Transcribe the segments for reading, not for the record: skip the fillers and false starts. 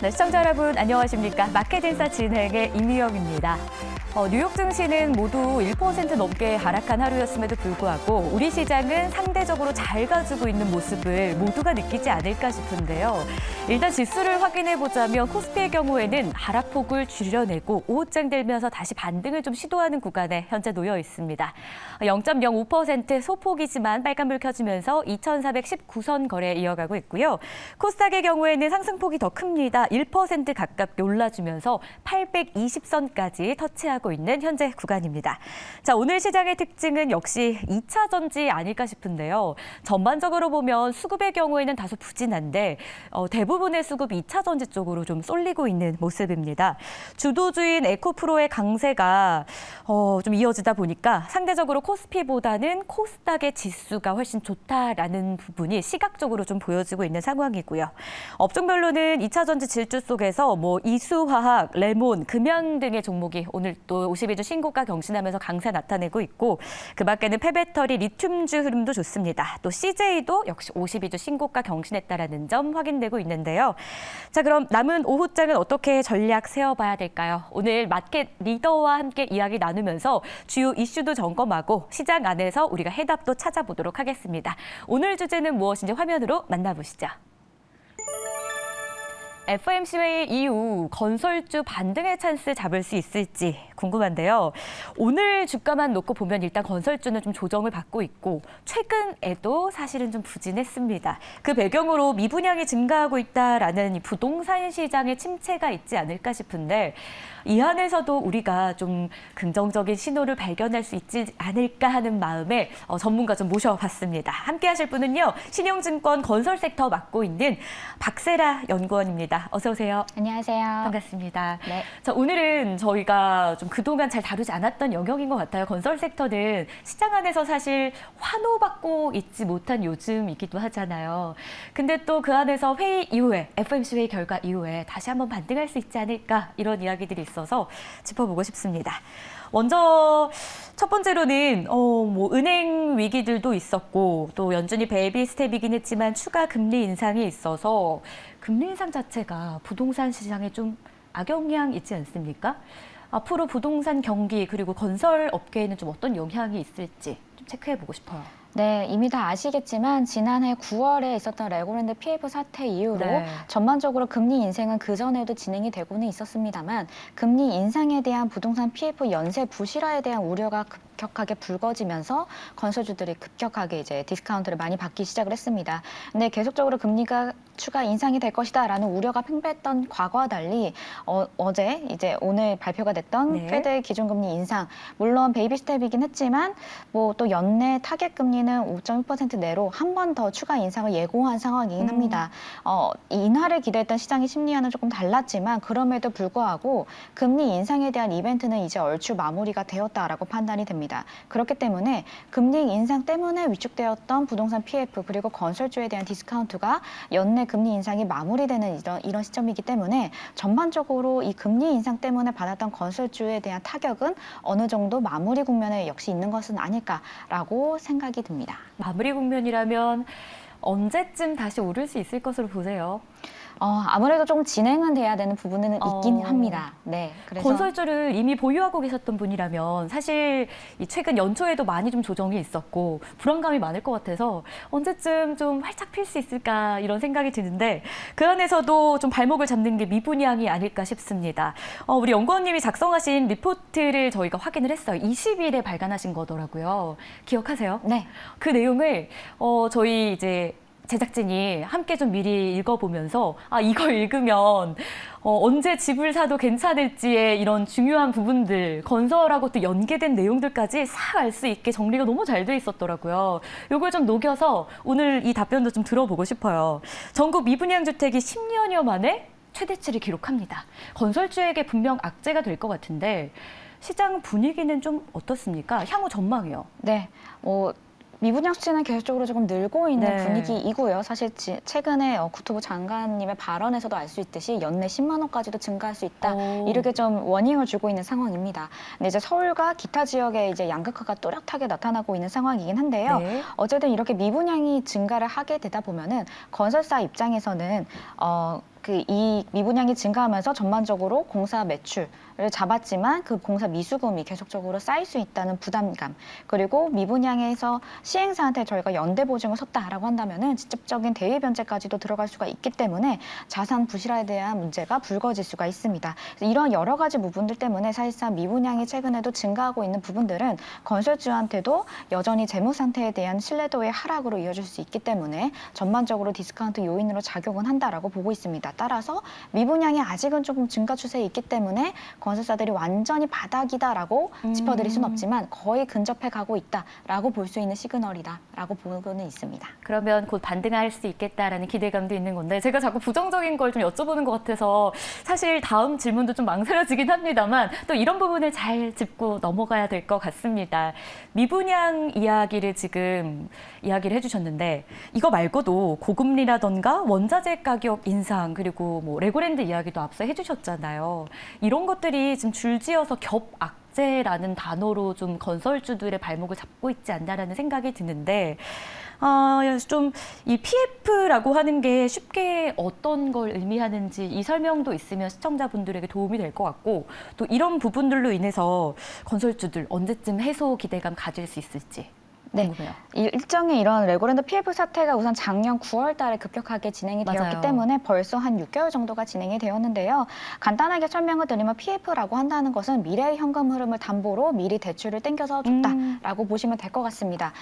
네, 시청자 여러분 안녕하십니까? 마켓인사 진행의 임미영입니다. 뉴욕 증시는 모두 1% 넘게 하락한 하루였음에도 불구하고 우리 시장은 상대적으로 잘 가지고 있는 모습을 모두가 느끼지 않을까 싶은데요. 일단 지수를 확인해 보자면 코스피의 경우에는 하락폭을 줄여내고 오후장 들면서 다시 반등을 좀 시도하는 구간에 현재 놓여 있습니다. 0.05% 소폭이지만 빨간불 켜지면서 2,419선 거래 이어가고 있고요. 코스닥의 경우에는 상승폭이 더 큽니다. 1% 가깝게 올라주면서 820선까지 터치하고 있는 현재 구간입니다. 자, 오늘 시장의 특징은 역시 2차 전지 아닐까 싶은데요. 전반적으로 보면 수급의 경우에는 다소 부진한데 대부분의 수급이 2차 전지 쪽으로 좀 쏠리고 있는 모습입니다. 주도주인 에코프로의 강세가 좀 이어지다 보니까 상대적으로 코스피보다는 코스닥의 지수가 훨씬 좋다라는 부분이 시각적으로 좀 보여지고 있는 상황이고요. 업종별로는 2차 전지 질주 속에서 이수화학, 레몬, 금연 등의 종목이 오늘 또 52주 신고가 경신하면서 강세 나타내고 있고 그 밖에는 폐배터리, 리튬주 흐름도 좋습니다. 또 CJ도 역시 52주 신고가 경신했다라는 점 확인되고 있는데요. 자, 그럼 남은 오후장은 어떻게 전략 세워봐야 될까요? 오늘 마켓 리더와 함께 이야기 나누면서 주요 이슈도 점검하고 시장 안에서 우리가 해답도 찾아보도록 하겠습니다. 오늘 주제는 무엇인지 화면으로 만나보시죠. FOMC 회의 이후 건설주 반등의 찬스 잡을 수 있을지 궁금한데요. 오늘 주가만 놓고 보면 일단 건설주는 좀 조정을 받고 있고 최근에도 사실은 좀 부진했습니다. 그 배경으로 미분양이 증가하고 있다라는 이 부동산 시장의 침체가 있지 않을까 싶은데 이 안에서도 우리가 좀 긍정적인 신호를 발견할 수 있지 않을까 하는 마음에 전문가 좀 모셔봤습니다. 함께 하실 분은요. 신영증권 건설 섹터 맡고 있는 박세라 연구원입니다. 어서 오세요. 안녕하세요. 반갑습니다. 네. 자, 오늘은 저희가 좀 그동안 잘 다루지 않았던 영역인 것 같아요. 건설 섹터는 시장 안에서 사실 환호받고 있지 못한 요즘이기도 하잖아요. 근데 또 그 안에서 회의 이후에 FOMC 회의 결과 이후에 다시 한번 반등할 수 있지 않을까 이런 이야기들이 있어서 짚어보고 싶습니다. 먼저 첫 번째로는 은행 위기들도 있었고 또 연준이 베이비 스텝이긴 했지만 추가 금리 인상이 있어서 금리 인상 자체가 부동산 시장에 좀 악영향 있지 않습니까? 앞으로 부동산 경기 그리고 건설 업계에는 좀 어떤 영향이 있을지 좀 체크해보고 싶어요. 네, 이미 다 아시겠지만 지난해 9월에 있었던 레고랜드 PF 사태 이후로 전반적으로 금리 인상은 그전에도 진행이 되고는 있었습니다만 금리 인상에 대한 부동산 PF 연쇄 부실화에 대한 우려가 급격하게 불거지면서 건설주들이 급격하게 이제 디스카운트를 많이 받기 시작을 했습니다. 근데 계속적으로 금리가 추가 인상이 될 것이다라는 우려가 팽배했던 과거와 달리 어제 이제 오늘 발표가 됐던 페드의 기준금리 인상 물론 베이비 스텝이긴 했지만 또 연내 타겟 금리는 5.1% 내로 한 번 더 추가 인상을 예고한 상황이긴 합니다. 인하를 기대했던 시장의 심리와는 조금 달랐지만 그럼에도 불구하고 금리 인상에 대한 이벤트는 이제 얼추 마무리가 되었다라고 판단이 됩니다. 그렇기 때문에 금리 인상 때문에 위축되었던 부동산 PF 그리고 건설주에 대한 디스카운트가 연내 금리 인상이 마무리되는 이런 시점이기 때문에 전반적으로 이 금리 인상 때문에 받았던 건설주에 대한 타격은 어느 정도 마무리 국면에 역시 있는 것은 아닐까라고 생각이 듭니다. 마무리 국면이라면 언제쯤 다시 오를 수 있을 것으로 보세요? 아무래도 좀 진행은 돼야 되는 부분은 있긴 합니다. 네, 그래서 건설주를 이미 보유하고 계셨던 분이라면 사실 이 최근 연초에도 많이 좀 조정이 있었고 불안감이 많을 것 같아서 언제쯤 좀 활짝 필 수 있을까 이런 생각이 드는데 그 안에서도 좀 발목을 잡는 게 미분양이 아닐까 싶습니다. 우리 연구원님이 작성하신 리포트를 저희가 확인을 했어요. 20일에 발간하신 거더라고요. 기억하세요? 네. 그 내용을 저희 이제 제작진이 함께 좀 미리 읽어보면서 이걸 읽으면 언제 집을 사도 괜찮을지의 이런 중요한 부분들, 건설하고 또 연계된 내용들까지 싹 알 수 있게 정리가 너무 잘 돼 있었더라고요. 이걸 좀 녹여서 오늘 이 답변도 좀 들어보고 싶어요. 전국 미분양 주택이 10년여 만에 최대치를 기록합니다. 건설주에게 분명 악재가 될 것 같은데 시장 분위기는 좀 어떻습니까? 향후 전망이요. 네, 미분양 수치는 계속적으로 조금 늘고 있는 분위기이고요. 사실 최근에 국토부 장관님의 발언에서도 알 수 있듯이 연내 10만 원까지도 증가할 수 있다. 이렇게 좀 워닝을 주고 있는 상황입니다. 근데 이제 서울과 기타 지역에 이제 양극화가 뚜렷하게 나타나고 있는 상황이긴 한데요. 어쨌든 이렇게 미분양이 증가를 하게 되다 보면은 건설사 입장에서는 그 이 미분양이 증가하면서 전반적으로 공사 매출을 잡았지만 그 공사 미수금이 계속적으로 쌓일 수 있다는 부담감, 그리고 미분양에서 시행사한테 저희가 연대 보증을 섰다라고 한다면은 직접적인 대위 변제까지도 들어갈 수가 있기 때문에 자산 부실화에 대한 문제가 불거질 수가 있습니다. 이런 여러 가지 부분들 때문에 사실상 미분양이 최근에도 증가하고 있는 부분들은 건설주한테도 여전히 재무 상태에 대한 신뢰도의 하락으로 이어질 수 있기 때문에 전반적으로 디스카운트 요인으로 작용은 한다라고 보고 있습니다. 따라서 미분양이 아직은 조금 증가 추세에 있기 때문에 건설사들이 완전히 바닥이다라고 짚어드릴 수는 없지만 거의 근접해 가고 있다라고 볼 수 있는 시그널이다라고 보고는 있습니다. 그러면 곧 반등할 수 있겠다라는 기대감도 있는 건데 제가 자꾸 부정적인 걸 좀 여쭤보는 것 같아서 사실 다음 질문도 좀 망설여지긴 합니다만 또 이런 부분을 잘 짚고 넘어가야 될 것 같습니다. 미분양 이야기를 지금 이야기를 해주셨는데 이거 말고도 고금리라던가 원자재 가격 인상 그리고 뭐 레고랜드 이야기도 앞서 해주셨잖아요. 이런 것들이 지금 줄지어서 겹악재라는 단어로 좀 건설주들의 발목을 잡고 있지 않나라는 생각이 드는데 좀 이 PF라고 하는 게 쉽게 어떤 걸 의미하는지 이 설명도 있으면 시청자분들에게 도움이 될 것 같고 또 이런 부분들로 인해서 건설주들 언제쯤 해소 기대감 가질 수 있을지 궁금해요. 일정의 이런 레고랜드 PF 사태가 우선 작년 9월 달에 급격하게 진행이 되었기 맞아요. 때문에 벌써 한 6개월 정도가 진행이 되었는데요. 간단하게 설명을 드리면 PF라고 한다는 것은 미래의 현금 흐름을 담보로 미리 대출을 땡겨서 줬다라고 보시면 될 것 같습니다.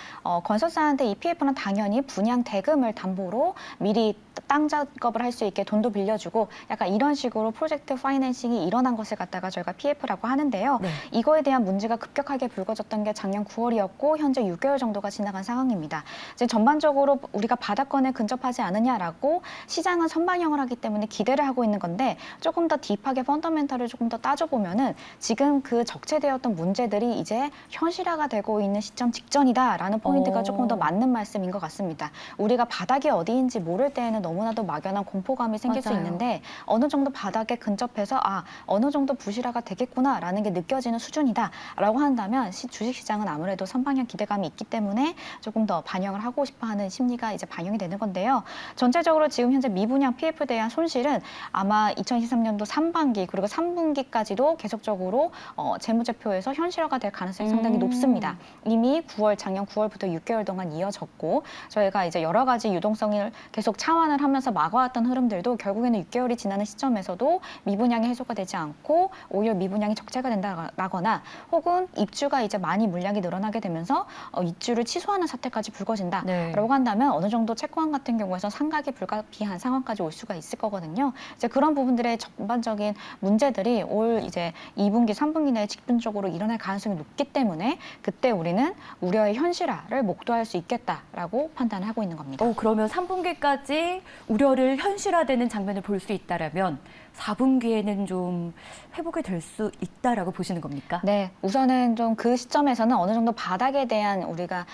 건설사한테 이 PF는 당연히 분양 대금을 담보로 미리 땅 작업을 할 수 있게 돈도 빌려주고 약간 이런 식으로 프로젝트 파이낸싱이 일어난 것을 갖다가 저희가 PF라고 하는데요. 네. 이거에 대한 문제가 급격하게 불거졌던 게 작년 9월이었고 현재 6개월 정도가 지나간 상황입니다. 이제 전반적으로 우리가 바닥권에 근접하지 않느냐라고 시장은 선반영을 하기 때문에 기대를 하고 있는 건데 조금 더 딥하게 펀더멘털을 조금 더 따져보면은 지금 그 적체되었던 문제들이 이제 현실화가 되고 있는 시점 직전이다라는 포인트가 조금 더 맞는 말씀인 것 같습니다. 우리가 바닥이 어디인지 모를 때에는 너무나도 막연한 공포감이 생길 수 맞아요. 있는데 어느 정도 바닥에 근접해서 어느 정도 부실화가 되겠구나라는 게 느껴지는 수준이다라고 한다면 주식시장은 아무래도 선방향 기대감이 있기 때문에 조금 더 반영을 하고 싶어하는 심리가 이제 반영이 되는 건데요. 전체적으로 지금 현재 미분양 PF에 대한 손실은 아마 2023년도 3반기 그리고 3분기까지도 계속적으로 재무제표에서 현실화가 될 가능성이 상당히 높습니다. 이미 작년 9월부터 6개월 동안 이어졌고 저희가 이제 여러 가지 유동성을 계속 차환을 하면서 막아왔던 흐름들도 결국에는 6개월이 지나는 시점에서도 미분양이 해소가 되지 않고 오히려 미분양이 적재가 된다거나 혹은 입주가 이제 많이 물량이 늘어나게 되면서 입주를 취소하는 사태까지 불거진다라고 네. 한다면 어느 정도 채권 같은 경우에서 상각이 불가피한 상황까지 올 수가 있을 거거든요. 이제 그런 부분들의 전반적인 문제들이 올 이제 2분기, 3분기 내에 집중적으로 일어날 가능성이 높기 때문에 그때 우리는 우려의 현실화를 목도할 수 있겠다라고 판단을 하고 있는 겁니다. 그러면 3분기까지 우려를 현실화되는 장면을 볼 수 있다라면 4분기에는 좀 회복이 될 수 있다라고 보시는 겁니까? 네, 우선은 좀 그 시점에서는 어느 정도 바닥에 대한 우리가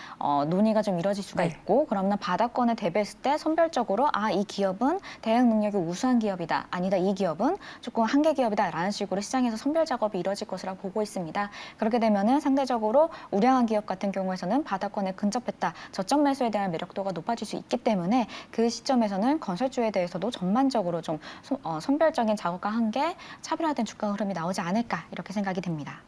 논의가 좀 이뤄질 수가 네. 있고 그러면 바닥권에 대비했을 때 선별적으로 이 기업은 대응 능력이 우수한 기업이다. 아니다, 이 기업은 조금 한계 기업이다. 라는 식으로 시장에서 선별 작업이 이뤄질 것이라고 보고 있습니다. 그렇게 되면은 상대적으로 우량한 기업 같은 경우에서는 바닥권에 근접했다. 저점 매수에 대한 매력도가 높아질 수 있기 때문에 그 시점에서는 건설주에 대해서도 전반적으로 좀 선별적인 작업과 함께 차별화된 주가 흐름이 나오지 않을까 이렇게 생각이 됩니다.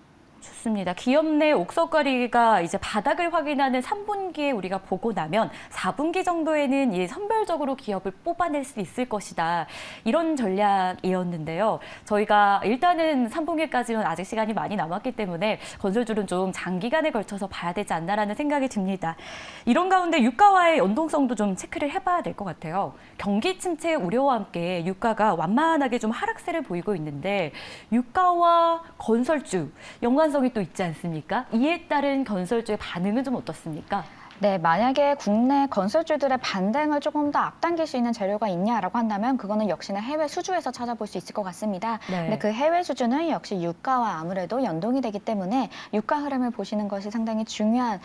좋습니다. 기업 내 옥석거리가 이제 바닥을 확인하는 3분기에 우리가 보고 나면 4분기 정도에는 이 선별적으로 기업을 뽑아낼 수 있을 것이다. 이런 전략이었는데요. 저희가 일단은 3분기까지는 아직 시간이 많이 남았기 때문에 건설주는 좀 장기간에 걸쳐서 봐야 되지 않나라는 생각이 듭니다. 이런 가운데 유가와의 연동성도 좀 체크를 해봐야 될 것 같아요. 경기 침체 우려와 함께 유가가 완만하게 좀 하락세를 보이고 있는데 유가와 건설주 연관성이 또 있지 않습니까? 이에 따른 건설주의 반응은 좀 어떻습니까? 네, 만약에 국내 건설주들의 반등을 조금 더 앞당길 수 있는 재료가 있냐라고 한다면 그거는 역시나 해외 수주에서 찾아볼 수 있을 것 같습니다. 네. 근데 그 해외 수주는 역시 유가와 아무래도 연동이 되기 때문에 유가 흐름을 보시는 것이 상당히 중요한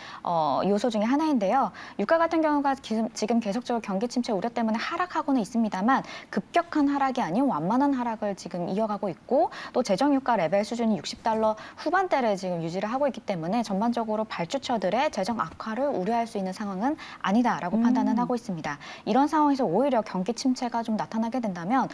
요소 중에 하나인데요. 유가 같은 경우가 지금 계속적으로 경기 침체 우려 때문에 하락하고는 있습니다만 급격한 하락이 아닌 완만한 하락을 지금 이어가고 있고 또 재정 유가 레벨 수준이 $60 후반대를 지금 유지를 하고 있기 때문에 전반적으로 발주처들의 재정 악화를 우려할 기대할 수 있는 상황은 아니다라고 판단은 하고 있습니다. 이런 상황에서 오히려 경기 침체가 좀 나타나게 된다면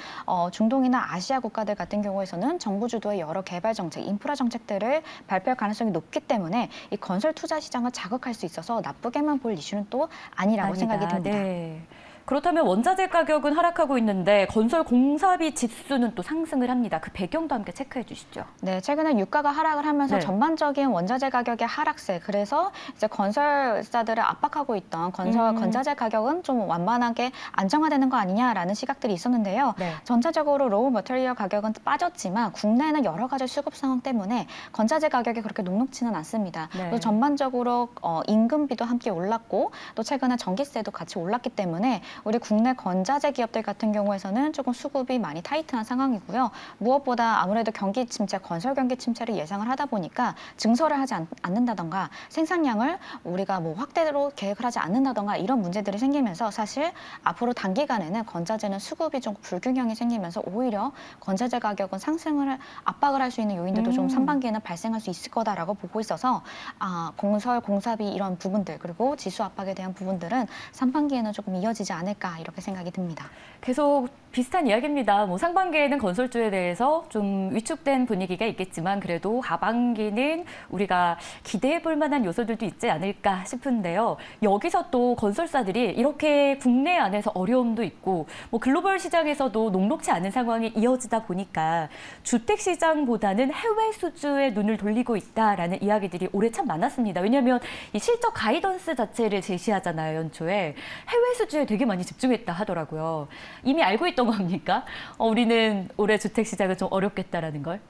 중동이나 아시아 국가들 같은 경우에서는 정부 주도의 여러 개발 정책, 인프라 정책들을 발표할 가능성이 높기 때문에 이 건설 투자 시장을 자극할 수 있어서 나쁘게만 볼 이슈는 또 아니라고 생각이 듭니다. 네. 그렇다면 원자재 가격은 하락하고 있는데 건설 공사비 지수는 또 상승을 합니다. 그 배경도 함께 체크해 주시죠. 네, 최근에 유가가 하락을 하면서 네. 전반적인 원자재 가격의 하락세, 그래서 이제 건설사들을 압박하고 있던 건자재 가격은 좀 완만하게 안정화되는 거 아니냐라는 시각들이 있었는데요. 네. 전체적으로 로우 머터리얼 가격은 빠졌지만 국내에는 여러 가지 수급 상황 때문에 건자재 가격이 그렇게 녹록지는 않습니다. 네. 또 전반적으로 임금비도 함께 올랐고 또 최근에 전기세도 같이 올랐기 때문에 우리 국내 건자재 기업들 같은 경우에서는 조금 수급이 많이 타이트한 상황이고요. 무엇보다 아무래도 경기 침체, 건설 경기 침체를 예상을 하다 보니까 증설을 하지 않는다던가 생산량을 우리가 뭐 확대로 계획을 하지 않는다던가 이런 문제들이 생기면서 사실 앞으로 단기간에는 건자재는 수급이 좀 불균형이 생기면서 오히려 건자재 가격은 상승을 압박을 할 수 있는 요인들도 좀 상반기에는 발생할 수 있을 거다라고 보고 있어서 건설 공사비 이런 부분들 그리고 지수 압박에 대한 부분들은 상반기에는 조금 이어지지 않을까 이렇게 생각이 듭니다. 계속 비슷한 이야기입니다. 뭐 상반기에는 건설주에 대해서 좀 위축된 분위기가 있겠지만 그래도 하반기는 우리가 기대해 볼 만한 요소들도 있지 않을까 싶은데요. 여기서 또 건설사들이 이렇게 국내 안에서 어려움도 있고 뭐 글로벌 시장에서도 녹록지 않은 상황이 이어지다 보니까 주택 시장보다는 해외 수주에 눈을 돌리고 있다라는 이야기들이 올해 참 많았습니다. 왜냐하면 이 실적 가이던스 자체를 제시하잖아요, 연초에. 해외 수주에 되게 많이 집중했다 하더라고요. 이미 알고 있던 겁니까? 우리는 올해 주택 시장은 좀 어렵겠다라는 걸?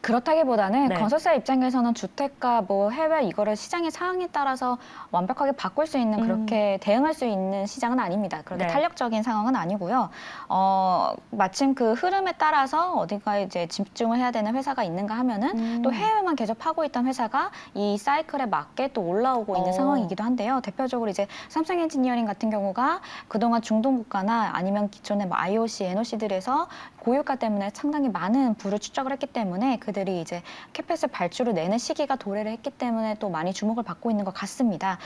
그렇다기보다는 네. 건설사 입장에서는 주택가 뭐 해외 이거를 시장의 상황에 따라서 완벽하게 바꿀 수 있는 그렇게 대응할 수 있는 시장은 아닙니다. 그렇게 네. 탄력적인 상황은 아니고요. 마침 그 흐름에 따라서 어디가 이제 집중을 해야 되는 회사가 있는가 하면은 또 해외만 계속 파고 있던 회사가 이 사이클에 맞게 또 올라오고 있는 상황이기도 한데요. 대표적으로 이제 삼성 엔지니어링 같은 경우가 그동안 중동 국가나 아니면 기존의 뭐 IOC, NOC들에서 고유가 때문에 상당히 많은 부를 축적을 했기 때문에 그들이 이제 캐펫을 발주를 내는 시기가 도래를 했기 때문에 또 많이 주목을 받고 있는 것 같습니다.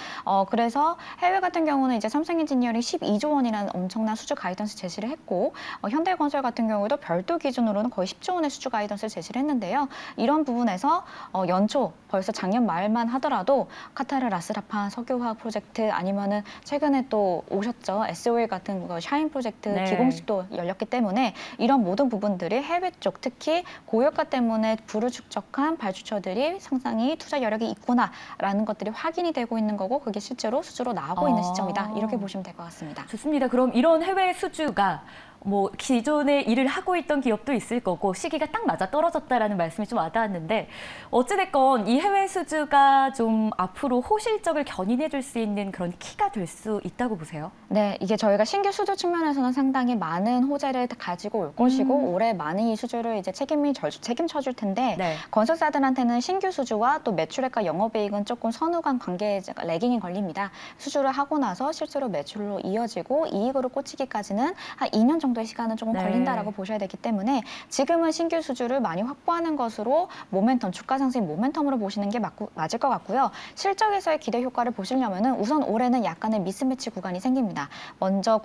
그래서 해외 같은 경우는 이제 삼성 엔지니어링 12조 원이라는 엄청난 수주 가이던스 제시를 했고 현대건설 같은 경우에도 별도 기준으로는 거의 10조 원의 수주 가이던스를 제시를 했는데요. 이런 부분에서 연초 벌써 작년 말만 하더라도 카타르 라스라판 석유화학 프로젝트 아니면은 최근에 또 오셨죠. SOL 같은 거 샤인 프로젝트 네. 기공식도 열렸기 때문에 이런 모든 부분들이 해외 쪽 특히 고유가 때문에 부를 축적한 발주처들이 상당히 투자 여력이 있구나라는 것들이 확인이 되고 있는 거고 그게 실제로 수주로 나오고 있는 시점이다. 이렇게 보시면 될 것 같습니다. 좋습니다. 그럼 이런 해외 수주가 뭐 기존에 일을 하고 있던 기업도 있을 거고 시기가 딱 맞아 떨어졌다라는 말씀이 좀 와닿았는데 어찌됐건 이 해외 수주가 좀 앞으로 호실적을 견인해 줄 수 있는 그런 키가 될 수 있다고 보세요? 네, 이게 저희가 신규 수주 측면에서는 상당히 많은 호재를 가지고 올 것이고 올해 많은 이 수주를 이제 책임져 줄 텐데 네. 건설사들한테는 신규 수주와 또 매출액과 영업이익은 조금 선후관 관계에 레깅이 걸립니다. 수주를 하고 나서 실제로 매출로 이어지고 이익으로 꽂히기까지는 한 2년 정도의 시간은 조금 네. 걸린다라고 보셔야 되기 때문에 지금은 신규 수주를 많이 확보하는 것으로 모멘텀, 주가 상승 모멘텀으로 보시는 게 맞을 것 같고요. 실적에서의 기대 효과를 보시려면은 우선 올해는 약간의 미스매치 구간이 생깁니다. 먼저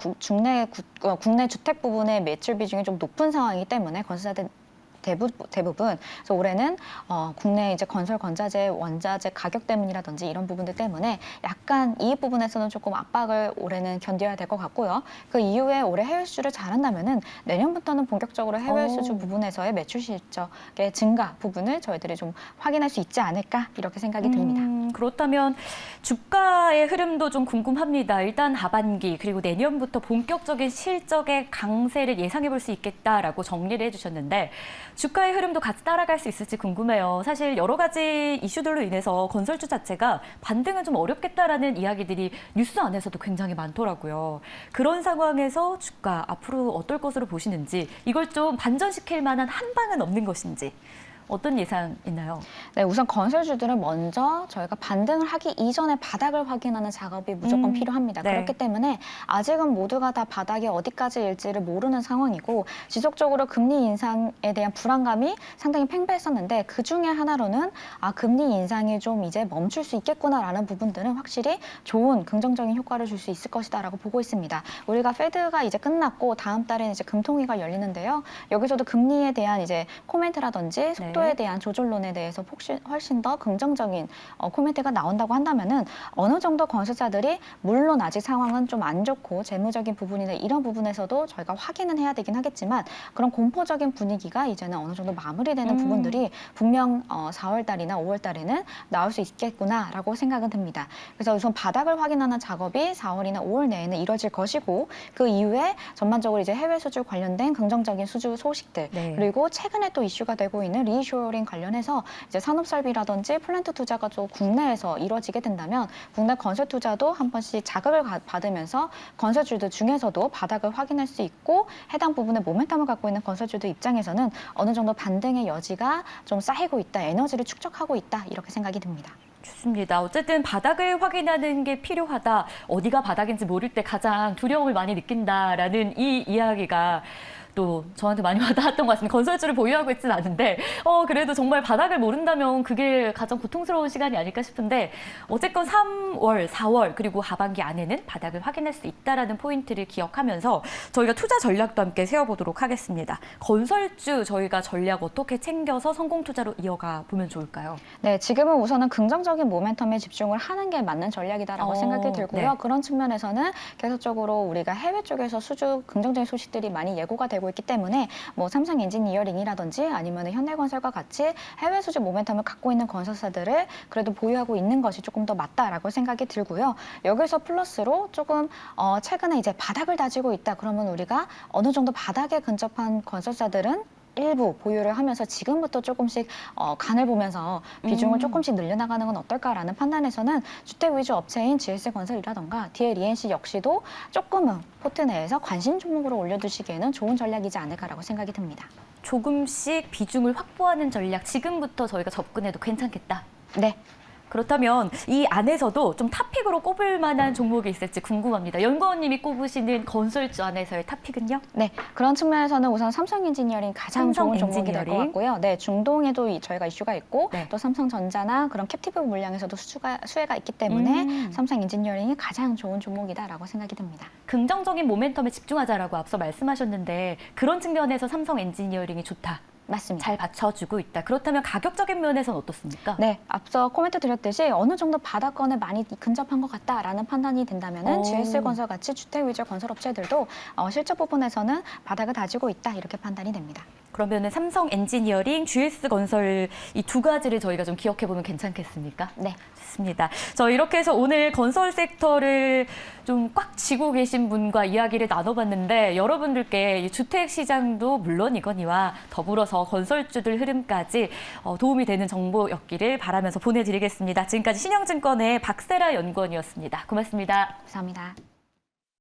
국내 주택 부분의 매출 비중이 좀 높은 상황이기 때문에 건설사들 대부분 그래서 올해는 국내 이제 건설 건자재 원자재 가격 때문이라든지 이런 부분들 때문에 약간 이익 부분에서는 조금 압박을 올해는 견뎌야 될 것 같고요. 그 이후에 올해 해외 수주를 잘한다면은 내년부터는 본격적으로 해외 수주 부분에서의 매출 실적의 증가 부분을 저희들이 좀 확인할 수 있지 않을까 이렇게 생각이 듭니다. 그렇다면 주가의 흐름도 좀 궁금합니다. 일단 하반기 그리고 내년부터 본격적인 실적의 강세를 예상해 볼 수 있겠다라고 정리를 해주셨는데 주가의 흐름도 같이 따라갈 수 있을지 궁금해요. 사실 여러 가지 이슈들로 인해서 건설주 자체가 반등은 좀 어렵겠다라는 이야기들이 뉴스 안에서도 굉장히 많더라고요. 그런 상황에서 주가 앞으로 어떨 것으로 보시는지 이걸 좀 반전시킬 만한 한 방은 없는 것인지 어떤 예상 있나요? 네, 우선 건설주들은 먼저 저희가 반등을 하기 이전에 바닥을 확인하는 작업이 무조건 필요합니다. 네. 그렇기 때문에 아직은 모두가 다 바닥이 어디까지일지를 모르는 상황이고 지속적으로 금리 인상에 대한 불안감이 상당히 팽배했었는데 그중에 하나로는 금리 인상이 좀 이제 멈출 수 있겠구나라는 부분들은 확실히 좋은 긍정적인 효과를 줄 수 있을 것이다라고 보고 있습니다. 우리가 페드가 이제 끝났고 다음 달에는 이제 금통위가 열리는데요. 여기서도 금리에 대한 이제 코멘트라든지 속도에 대한 조절론에 대해서 훨씬 더 긍정적인 코멘트가 나온다고 한다면은 어느 정도 건설사들이 물론 아직 상황은 좀 안 좋고 재무적인 부분이나 이런 부분에서도 저희가 확인은 해야 되긴 하겠지만 그런 공포적인 분위기가 이제는 어느 정도 마무리되는 부분들이 분명 4월 달이나 5월 달에는 나올 수 있겠구나라고 생각은 듭니다. 그래서 우선 바닥을 확인하는 작업이 4월이나 5월 내에는 이뤄질 것이고 그 이후에 전반적으로 이제 해외 수주 관련된 긍정적인 수주 소식들 그리고 최근에 또 이슈가 되고 있는 리쇼어링 관련해서 이제 산업 설비라든지 플랜트 투자가 또 국내에서 이루어지게 된다면 국내 건설 투자도 한 번씩 자극을 받으면서 건설주들 중에서도 바닥을 확인할 수 있고 해당 부분에 모멘텀을 갖고 있는 건설주들 입장에서는 어느 정도 반등의 여지가 좀 쌓이고 있다, 에너지를 축적하고 있다 이렇게 생각이 듭니다. 좋습니다. 어쨌든 바닥을 확인하는 게 필요하다. 어디가 바닥인지 모를 때 가장 두려움을 많이 느낀다라는 이 이야기가 또 저한테 많이 와닿았던 것 같습니다. 건설주를 보유하고 있지는 않은데 그래도 정말 바닥을 모른다면 그게 가장 고통스러운 시간이 아닐까 싶은데 어쨌건 3월, 4월 그리고 하반기 안에는 바닥을 확인할 수 있다라는 포인트를 기억하면서 저희가 투자 전략도 함께 세워보도록 하겠습니다. 건설주 저희가 전략 어떻게 챙겨서 성공 투자로 이어가 보면 좋을까요? 네, 지금은 우선은 긍정적인 모멘텀에 집중을 하는 게 맞는 전략이다라고 생각이 들고요. 네. 그런 측면에서는 계속적으로 우리가 해외 쪽에서 수주 긍정적인 소식들이 많이 예고가 되고 있기 때문에 뭐 삼성 엔지니어링이라든지 아니면 현대건설과 같이 해외 수주 모멘텀을 갖고 있는 건설사들을 그래도 보유하고 있는 것이 조금 더 맞다라고 생각이 들고요. 여기서 플러스로 조금 최근에 이제 바닥을 다지고 있다. 그러면 우리가 어느 정도 바닥에 근접한 건설사들은 일부 보유를 하면서 지금부터 조금씩 간을 보면서 비중을 조금씩 늘려나가는 건 어떨까라는 판단에서는 주택 위주 업체인 GS건설이라던가 DLENC 역시도 조금은 포트 내에서 관심 종목으로 올려두시기에는 좋은 전략이지 않을까라고 생각이 듭니다. 조금씩 비중을 확보하는 전략 지금부터 저희가 접근해도 괜찮겠다. 네. 그렇다면 이 안에서도 좀 탑픽으로 꼽을 만한 종목이 있을지 궁금합니다. 연구원님이 꼽으시는 건설주 안에서의 탑픽은요? 네, 그런 측면에서는 우선 삼성 엔지니어링 가장 좋은 종목이 될 것 엔지니어링. 같고요. 네, 중동에도 저희가 이슈가 있고 네. 또 삼성전자나 그런 캡티브 물량에서도 수혜가 있기 때문에 삼성 엔지니어링이 가장 좋은 종목이다라고 생각이 듭니다. 긍정적인 모멘텀에 집중하자라고 앞서 말씀하셨는데 그런 측면에서 삼성 엔지니어링이 좋다. 맞습니다. 잘 받쳐주고 있다. 그렇다면 가격적인 면에서는 어떻습니까? 네, 앞서 코멘트 드렸듯이 어느 정도 바닥권에 많이 근접한 것 같다라는 판단이 된다면은 GS건설 같이 주택 위주 건설 업체들도 실적 부분에서는 바닥을 다지고 있다 이렇게 판단이 됩니다. 그러면은 삼성 엔지니어링, GS건설 이 두 가지를 저희가 좀 기억해 보면 괜찮겠습니까? 네. 좋습니다. 저 이렇게 해서 오늘 건설 섹터를 좀 꽉 쥐고 계신 분과 이야기를 나눠봤는데 여러분들께 이 주택 시장도 물론이거니와 더불어서 건설주들 흐름까지 도움이 되는 정보였기를 바라면서 보내드리겠습니다. 지금까지 신영증권의 박세라 연구원이었습니다. 고맙습니다. 감사합니다.